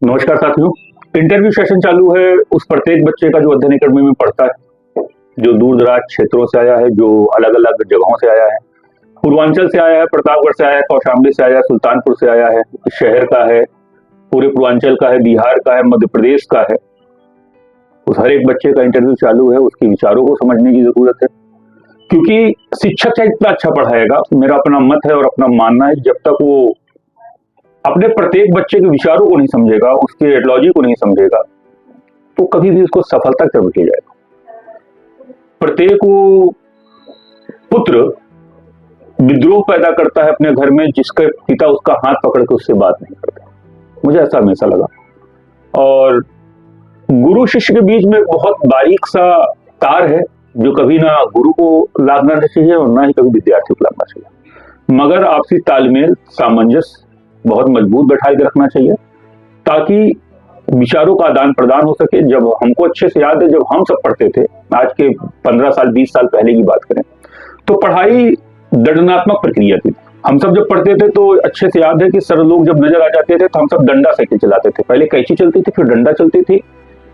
नमस्कार साथियों। Interview session चालू है उस प्रत्येक बच्चे का जो अध्ययन अकेडमी में पढ़ता है, जो दूर दराज क्षेत्रों से आया है, जो अलग अलग जगहों से आया है, पूर्वांचल से आया है, प्रतापगढ़ से आया है, कौशाम्बी से आया है, सुल्तानपुर से आया है, शहर का है, पूरे पूर्वांचल का है, बिहार का है, मध्य प्रदेश का है। उस हर एक बच्चे का इंटरव्यू चालू है, उसके विचारों को समझने की जरूरत है, क्योंकि शिक्षक चाहे इतना अच्छा पढ़ाएगा, मेरा अपना मत है और अपना मानना है, जब तक वो अपने प्रत्येक बच्चे के विचारों को नहीं समझेगा, उसके एडोलॉजी को नहीं समझेगा, तो कभी भी उसको सफलता तक नहीं जाएगा। प्रत्येक वो पुत्र विद्रोह पैदा करता है अपने घर में, जिसका पिता उसका हाथ पकड़ के उससे बात नहीं करता। मुझे ऐसा हमेशा लगा। और गुरु शिष्य के बीच में बहुत बारीक सा तार है, जो कभी ना गुरु को लागना चाहिए और ना ही कभी विद्यार्थी को लागना चाहिए, मगर आपसी तालमेल, सामंजस्य बहुत मजबूत बैठा के रखना चाहिए, ताकि विचारों का आदान प्रदान हो सके। जब हमको अच्छे से याद है, जब हम सब पढ़ते थे, आज के 15 साल 20 साल पहले की बात करें, तो पढ़ाई दंडात्मक प्रक्रिया थी। हम सब जब पढ़ते थे तो अच्छे से याद है कि सर लोग जब नजर आ जाते थे तो हम सब डंडा साइकिल चलाते थे। पहले कैंची चलती थी, फिर डंडा चलती थी,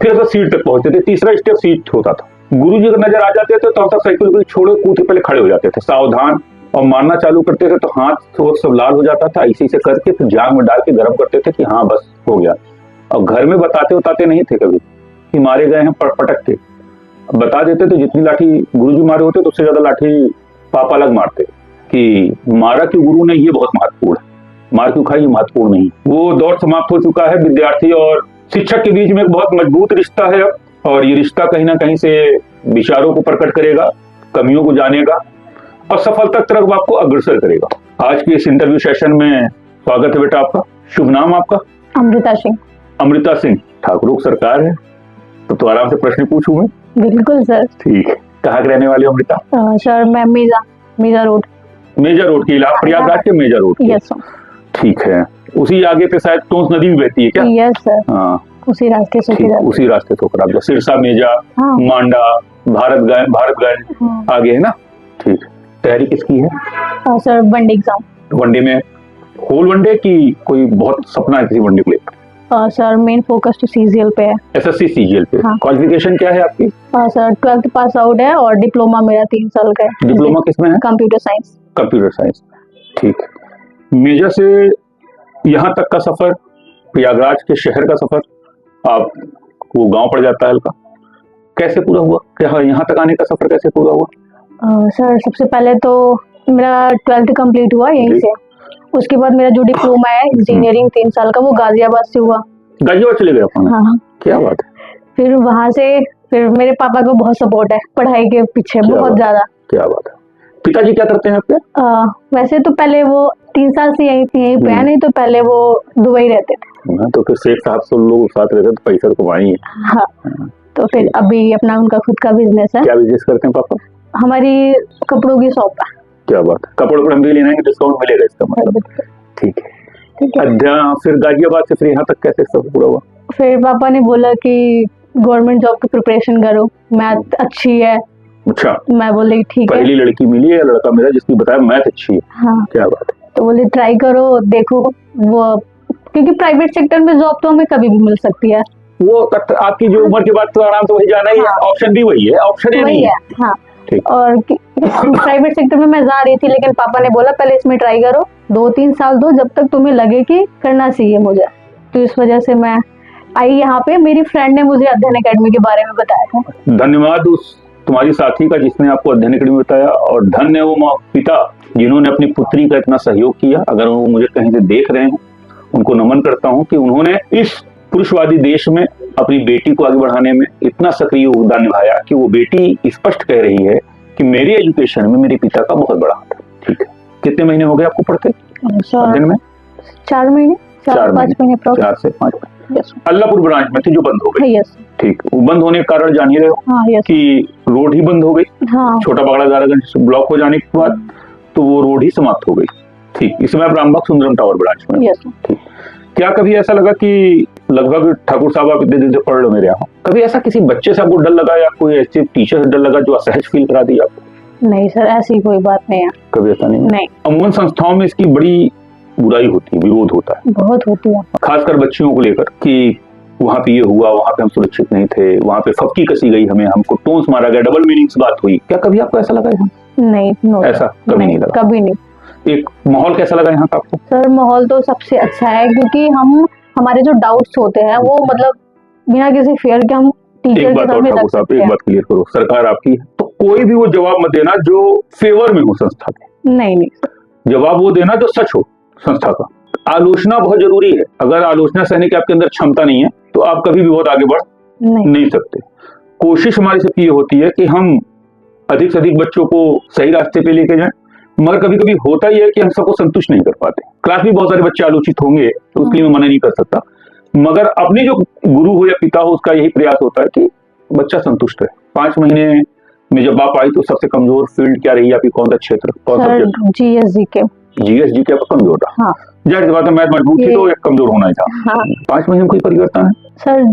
फिर सब सीट तक पहुंचते थे, तीसरा स्टेप सीट होता था। गुरु जी अगर नजर आ जाते थे तो हम सब साइकिल को छोड़े कूद के पहले खड़े हो जाते थे, सावधान, और मारना चालू करते थे तो हाथ तो सब लाल हो जाता था। इसी से करके फिर जांग में डाल के गर्म करते थे कि हाँ बस हो गया। और घर में बताते नहीं थे कभी कि मारे गए हैं पटक के, बता देते तो जितनी लाठी गुरुजी मारे होते तो उससे ज्यादा लाठी पापा अलग मारते कि मारा क्यों गुरु ने, ये बहुत महत्वपूर्ण है, मार क्यों खाई ये महत्वपूर्ण नहीं। वो दौर समाप्त हो चुका है। विद्यार्थी और शिक्षक के बीच में एक बहुत मजबूत रिश्ता है, और ये रिश्ता कहीं ना कहीं से विचारों को प्रकट करेगा, कमियों को जानेगा और सफलता की तरफ आपको अग्रसर करेगा। आज के इस इंटरव्यू सेशन में स्वागत है बेटा आपका। शुभ नाम आपका? अमृता सिंह। अमृता सिंह, ठाकुरों की सरकार है तो आराम से प्रश्न पूछूं मैं? बिल्कुल सर। ठीक है। कहाँ के रहने वाली अमृता? सर मैं मेजा रोड। मेजा रोड की, प्रयागराज के मेजा रोड की? Yes sir. ठीक है। उसी आगे पे शायद टोंस नदी भी बहती है क्या? Yes sir. हाँ, उसी रास्ते से उसी रास्ते से होकर आप सिरसा, मेजा, हाँ। मांडा, भारतगंज आगे है ना? ठीक। तैयारी किसकी है? Sir one day exam. वनडे में होल वनडे की कोई बहुत सपना है किसी वनडे को लेकर? सर मेन फोकस तो सीजीएल पे है। एसएससी सीजीएल पे। हाँ। क्वालिफिकेशन क्या है आपकी? सर 12th पास आउट है और डिप्लोमा मेरा 3 साल का है। डिप्लोमा किसमें है? Computer science. Computer science. ठीक। मेजा से यहाँ तक का सफर, प्रयागराज के शहर का सफर, आप वो गांव पड़ जाता है हल्का, कैसे पूरा हुआ? क्या यहाँ तक आने का सफर कैसे पूरा हुआ? सर सबसे पहले तो मेरा 12th कंप्लीट हुआ यहीं से। उसके बाद मेरा जो डिप्लोमा है इंजीनियरिंग 3 साल का, वो गाजियाबाद से हुआ। गाजियाबाद चले गए अपन? हाँ। क्या बात है। फिर वहां से फिर मेरे पापा को बहुत सपोर्ट है पढ़ाई के पीछे, बहुत ज्यादा। क्या बात है। पिताजी क्या करते हैं आपके? वैसे तो पहले वो 3 साल से यहीं पे है, नहीं तो पहले वो दुबई रहते थे। तो फिर शेख साहब से लोग साथ रहते तो पैसा तो कमाएंगे। हाँ। तो फिर अभी अपना उनका खुद का बिजनेस है। क्या बिजनेस करते हैं पापा? हमारी कपड़ों की शॉप है। क्या बात है। कपड़ों पर हम भी लेना है, डिस्काउंट मिलेगा इसका मतलब? ठीक है। फिर गाजियाबाद से फिर यहाँ तक कैसे सब पूरा हुआ? फिर पापा ने बोला कि गवर्नमेंट जॉब की प्रिपरेशन करो, मैथ अच्छी है। अच्छा। मैं बोली ठीक है। पहली लड़की मिली है लड़का मेरा जिसकी बताया मैथ अच्छी है? हाँ। क्या बात है। तो बोले ट्राई करो, देखो वो, क्योंकि प्राइवेट सेक्टर में जॉब तो हमें कभी भी मिल सकती है। वो आपकी जो उम्र के बाद तो आराम से वही जाना ही है। ऑप्शन भी वही है, ऑप्शन ही नहीं है। हाँ। और प्राइवेट सेक्टर में मैं जा रही थी, लेकिन पापा ने बोला पहले इसमें ट्राई करो, 2-3 साल दो, जब तक तुम्हें लगे कि करना चाहिए मुझे। तो इस वजह से मैं आई यहाँ पे। मेरी फ्रेंड ने मुझे अध्ययन अकेडमी के बारे में बताया था। धन्यवाद उस तुम्हारी साथी का जिसने आपको अध्ययन अकेडमी बताया, और धन्य वो पिता जिन्होंने अपनी पुत्री का इतना सहयोग किया। अगर वो मुझे कहीं से देख रहे हैं, उनको नमन करता हूँ कि उन्होंने इस पुरुषवादी देश में अपनी बेटी को आगे बढ़ाने में इतना सक्रिय योगदान निभाया कि वो बेटी स्पष्ट कह रही है कि मेरी एजुकेशन में मेरे पिता का बहुत बड़ा हाथ है। ठीक है। कितने महीने हो गए आपको पढ़ते अध्ययन में? 4 महीने, 4-5 महीने। 4 से 5 महीने। अल्लाहपुर ब्रांच में थी जो बंद हो गई। ठीक। वो बंद होने का कारण जान ही रहे हो कि रोड ही बंद हो गई। हाँ। छोटा बगड़ा दारागंज ब्लॉक हो जाने के बाद तो वो रोड ही समाप्त हो गई। ठीक। इसमें आप रामबाग सुंदरम टावर ब्रांच में। ठीक। क्या कभी ऐसा लगा कि लगभग ठाकुर साहब आप इतने दिन से पढ़ लो मेरे यहाँ, कभी ऐसा किसी बच्चे से आपको डर लगा या कोई ऐसे टीचर से डर लगा जो असहज फील करा दिया आपको? नहीं सर, ऐसी कोई बात नहीं है। कभी ऐसा नहीं? नहीं। अमूमन संस्थाओं में इसकी बड़ी बुराई होती है, विरोध होता है, बहुत होती है। खासकर बच्चियों को लेकर कि वहां पे ये हुआ, वहां पे हम सुरक्षित नहीं थे, वहां पे फक्की कसी गई हमें, हमको टोन्स मारा गया, डबल मीनिंग्स बात हुई। क्या कभी आपको ऐसा लगा यहाँ? नहीं, नो ऐसा कभी नहीं लगा? कभी नहीं। एक माहौल कैसा लगा यहाँ का आपको? सर माहौल तो सबसे अच्छा है, क्योंकि हमारे जो डाउट्स होते हैं वो मतलब बिना किसी फियर के हम टीचर एक के बात और सामने रख ठाकुर साहब, सकते एक हैं। बात क्लियर करो, सरकार आपकी है तो कोई भी वो जवाब मत देना जो फेवर में हो संस्था के। नहीं, जवाब वो देना जो सच हो संस्था का। आलोचना बहुत जरूरी है, अगर आलोचना सहने की आपके अंदर क्षमता नहीं है तो आप कभी भी बहुत आगे बढ़ नहीं सकते। कोशिश हमारी सबकी ये होती है कि हम अधिक से अधिक बच्चों को सही रास्ते पे लेके जाएं, मगर कभी कभी होता ही है कि हम सबको संतुष्ट नहीं कर पाते। क्लास में बहुत सारे बच्चे आलोचित होंगे तो उसके लिए मैं मना नहीं कर सकता, मगर अपने जो गुरु हो या पिता हो उसका यही प्रयास होता है कि बच्चा संतुष्ट रहे। 5 महीने में जब आप आई तो सबसे कमजोर फील्ड क्या रही आपकी, कौन सा क्षेत्र, कौन सा सब्जेक्ट? जीएसजी के। जीएसजी के आपका कमजोर रहा। हाँ। जाहिर सी बात है, मैथ मजबूत थी तो एक कमजोर होना ही था। हाँ। 5 महीने में कोई परिवर्तन है? सर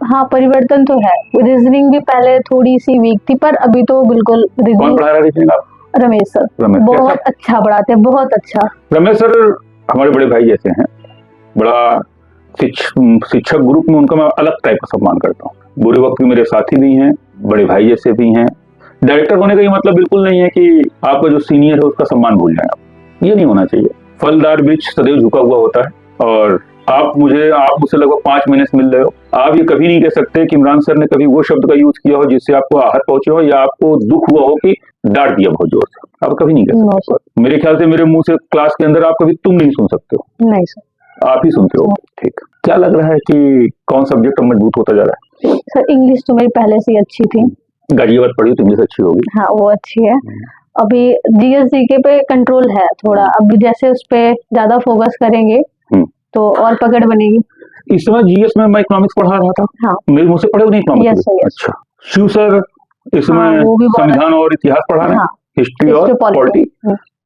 हाँ, परिवर्तन तो है। रीजनिंग भी पहले थोड़ी सी वीक थी, पर अभी तो बिल्कुल। कौन पढ़ा रहा है रीजनिंग आप? रमेश सर। रमेश बहुत अच्छा पढ़ाते हैं, बहुत अच्छा। रमेश सर हमारे बड़े भाई जैसे हैं, बड़ा शिक्षक ग्रुप में उनका मैं अलग टाइप का सम्मान करता हूँ। बुरे वक्त में मेरे साथी भी हैं, बड़े भाई जैसे भी हैं। डायरेक्टर होने का ये मतलब बिल्कुल नहीं है कि आपका जो सीनियर है उसका सम्मान भूल जाए आप, ये नहीं होना चाहिए। फलदार वृक्ष सदैव झुका हुआ होता है और आप मुझसे लगभग 5 महीने से मिल रहे हो, आप ये कभी नहीं कह सकते कि इमरान सर ने कभी वो शब्द का यूज किया हो जिससे आपको आहत पहुंचे हो या आपको दुख हुआ हो कि डांट दिया बहुत जोर से। आप कभी नहीं कह सकते। मेरे ख्याल से मेरे मुंह से क्लास के अंदर आप कभी तुम नहीं सुन सकते हो। नहीं सर, आप ही सुनते हो। ठीक, क्या लग रहा है कि कौन सब्जेक्ट मजबूत होता जा रहा है? सर इंग्लिश तो मेरी पहले से ही अच्छी थी। गाजियाबाद पढ़ी तो इंग्लिश अच्छी होगी। हाँ, वो अच्छी है। अभी जीएसजीके पे कंट्रोल है थोड़ा, अभी जैसे उस पे ज्यादा फोकस करेंगे तो और पकड़ बनेगी। इस समय जीएस में मैं इकोनॉमिक्स पढ़ा रहा था। हाँ। मेरे मुझसे पढ़े नहीं इकोनॉमिक्स? अच्छा, शिव सर इस समय संविधान और इतिहास पढ़ा रहे हैं, हिस्ट्री और पॉलिटी।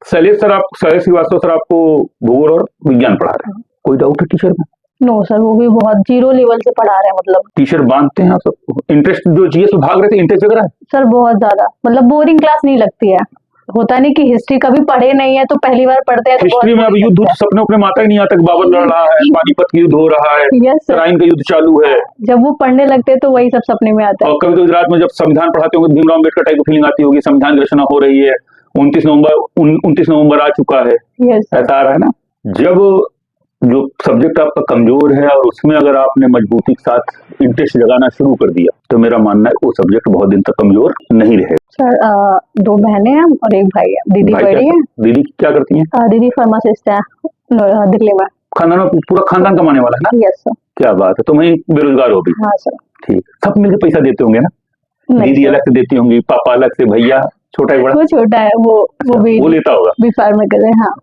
शैलेश श्रीवास्तव सर आपको भूगोल और विज्ञान पढ़ा रहे हैं। कोई डाउट है टीचर में? नो सर, वो भी बहुत जीरो लेवल से पढ़ा रहे हैं। मतलब टीचर बांधते हैं आप सबको? इंटरेस्ट जो जीएस में भाग रहे थे, इंटरेस्ट जग रहा है सर बहुत ज्यादा, मतलब बोरिंग क्लास नहीं लगती है। होता नहीं कि हिस्ट्री कभी पढ़े नहीं है तो पहली बार पढ़ते हैं तो हिस्ट्री में अब युद्ध सपने अपने माता ही नहीं आता, बाबर लड़ रहा है, पानीपत का युद्ध हो रहा है, तराइन का युद्ध चालू है। जब वो पढ़ने लगते हैं तो वही सब सपने में आता है। और कभी कभी रात में जब संविधान पढ़ाते होंगे भीमराव अम्बेडकर टाइप की फीलिंग आती होगी, संविधान की रचना हो रही है, 29 नवंबर आ चुका है, ऐसा आ रहा है ना। जब जो सब्जेक्ट आपका कमजोर है और उसमें अगर आपने मजबूती के साथ इंटरेस्ट जगाना शुरू कर दिया तो मेरा मानना है वो सब्जेक्ट बहुत दिन तक कमजोर नहीं रहेगा। सर 2 बहनें हैं और 1 भाई है। दीदी बड़ी है। दीदी क्या करती हैं? दीदी फार्मासिस्ट है दिल्ली में। खानदान में पूरा खानदान कमाने वाला है ना? Yes sir. क्या बात है, तुम वही बेरोजगार हो भी? हाँ सर। ठीक, सब मिलकर पैसा देते होंगे ना? दीदी अलग से देती होंगी, पापा अलग से, भैया छोटा ही बड़ा? वो छोटा है, वो भी वो लेता होगा। बी फार्मा कर रहे हैं। हाँ।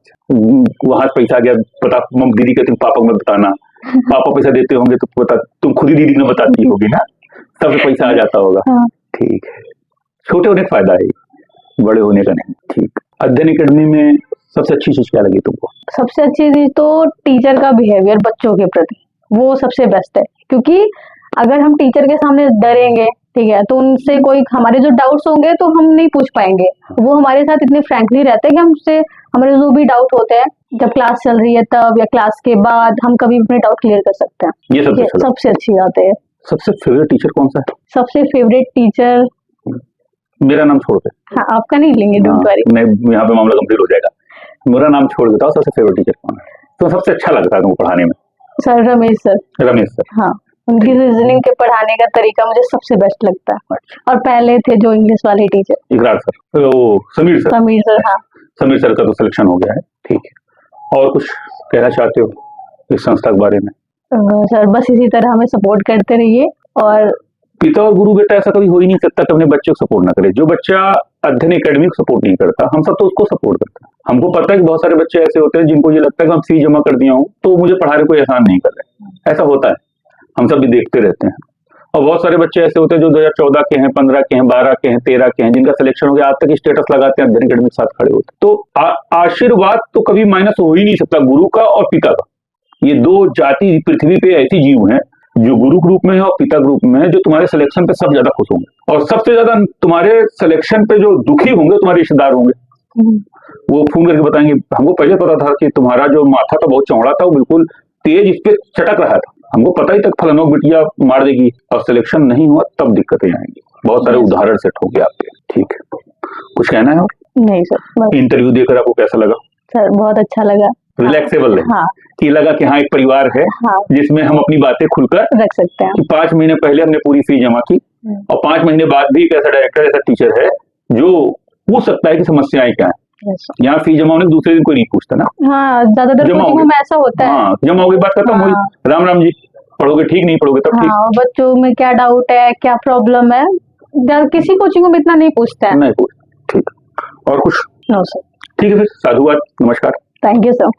वहां पैसा आ गया, पता दीदी कहती पापा को मत बताना, पापा पैसा देते होंगे तो पता तुम खुद ही दीदी में बताती होगी ना, तब पैसा आ जाता होगा। हाँ। ठीक है, छोटे होने का फायदा है, बड़े होने का नहीं। ठीक, अध्ययन एकेडमी में सबसे अच्छी चीज क्या लगी तुमको? सबसे अच्छी चीज तो टीचर का बिहेवियर बच्चों के प्रति, वो सबसे बेस्ट है। क्योंकि अगर हम टीचर के सामने डरेंगे, ठीक है, तो उनसे कोई हमारे जो डाउट्स होंगे तो हम नहीं पूछ पाएंगे। वो हमारे साथ इतने फ्रैंकली रहते हैं कि हमसे हमारे जो भी डाउट होते हैं जब क्लास चल रही है तब या क्लास के बाद हम कभी अपने डाउट क्लियर कर सकते हैं। ये सबसे अच्छी बात है। सबसे फेवरेट टीचर कौन सा है? सबसे फेवरेट टीचर मेरा नाम छोड़ दे। हाँ, आपका नहीं लेंगे, डोंट वरी। मैं यहाँ पे मामला गंभीर हो जाएगा, मेरा नाम छोड़ देता हूँ। सबसे फेवरेट टीचर कौन है तो सबसे अच्छा लगता है तुमको पढ़ाने में? Sir Ramesh sir. Ramesh sir, हाँ, उनकी रीजनिंग के पढ़ाने का तरीका मुझे सबसे बेस्ट लगता है। और पहले थे जो इंग्लिश वाले टीचर, इकरार सर, वो समीर सर। हाँ, समीर सर का तो सिलेक्शन हो गया है। ठीक है, और कुछ कहना चाहते हो इस संस्था के बारे में? सर बस इसी तरह हमें सपोर्ट करते रहिए। और पिता और गुरु बेटा ऐसा कभी हो ही नहीं सकता कि अपने बच्चे को सपोर्ट ना करे। जो बच्चा अध्ययन एकेडमी को सपोर्ट नहीं करता, हम सब तो उसको सपोर्ट करते हैं। हमको पता है कि बहुत सारे बच्चे ऐसे होते हैं जिनको ये लगता है कि हम फीस जमा कर दिया हूँ तो मुझे पढ़ाने को एहसान नहीं कर रहे। ऐसा होता है, हम सब भी देखते रहते हैं। और बहुत सारे बच्चे ऐसे होते हैं जो 2014 के हैं, 15 के हैं, 12 के हैं, 13 के हैं, जिनका सिलेक्शन हो गया, आज तक स्टेटस लगाते हैं, अध्ययन एकेडमी के साथ खड़े होते। तो आशीर्वाद तो कभी माइनस हो ही नहीं सकता गुरु का और पिता का। ये 2 जाति पृथ्वी पे ऐसी जीव हैं जो गुरु ग्रुप में है और पिता ग्रुप में है, जो तुम्हारे सिलेक्शन पे सब ज्यादा खुश होंगे। और सबसे ज्यादा तुम्हारे सिलेक्शन पे जो दुखी होंगे तुम्हारे रिश्तेदार होंगे। वो फोन करके बताएंगे हमको पहले पता था कि तुम्हारा जो माथा था बहुत चौड़ा था, वो बिल्कुल तेज इस पे चटक रहा था, हमको पता ही तक फलाना बिटिया मार देगी, और सिलेक्शन नहीं हुआ तब दिक्कतें आएंगी। बहुत सारे उदाहरण सेट हो गए आपके। ठीक है, कुछ कहना है और? नहीं सर, बस इंटरव्यू देकर आपको कैसा लगा? सर बहुत अच्छा लगा। रिलैक्सेबल है हाँ कि लगा कि हाँ एक परिवार है हाँ, जिसमें हम अपनी बातें खुलकर, रख सकते हैं। कि 5 महीने पहले हमने पूरी फीस जमा की और 5 महीने बाद भी एक ऐसा डायरेक्टर, ऐसा टीचर है जो पूछ सकता है कि समस्याएं क्या है। Yes, sir. यहाँ फीस जमा होने के दूसरे दिन कोई नहीं पूछता ना, हाँ, ज्यादातर जमा कोचिंगों होगी। में ऐसा होता है। हाँ, जमा होगी, बात खत्म हुई, हाँ। राम राम जी, पढ़ोगे ठीक, नहीं पढ़ोगे तब ठीक। हाँ, और बच्चों में क्या डाउट है, क्या प्रॉब्लम है, किसी कोचिंगों में इतना नहीं पूछता है। नहीं पूछ, ठीक। और कुछ? नो सर, ठीक है, फिर साधुवाद, नमस्कार। Thank you sir.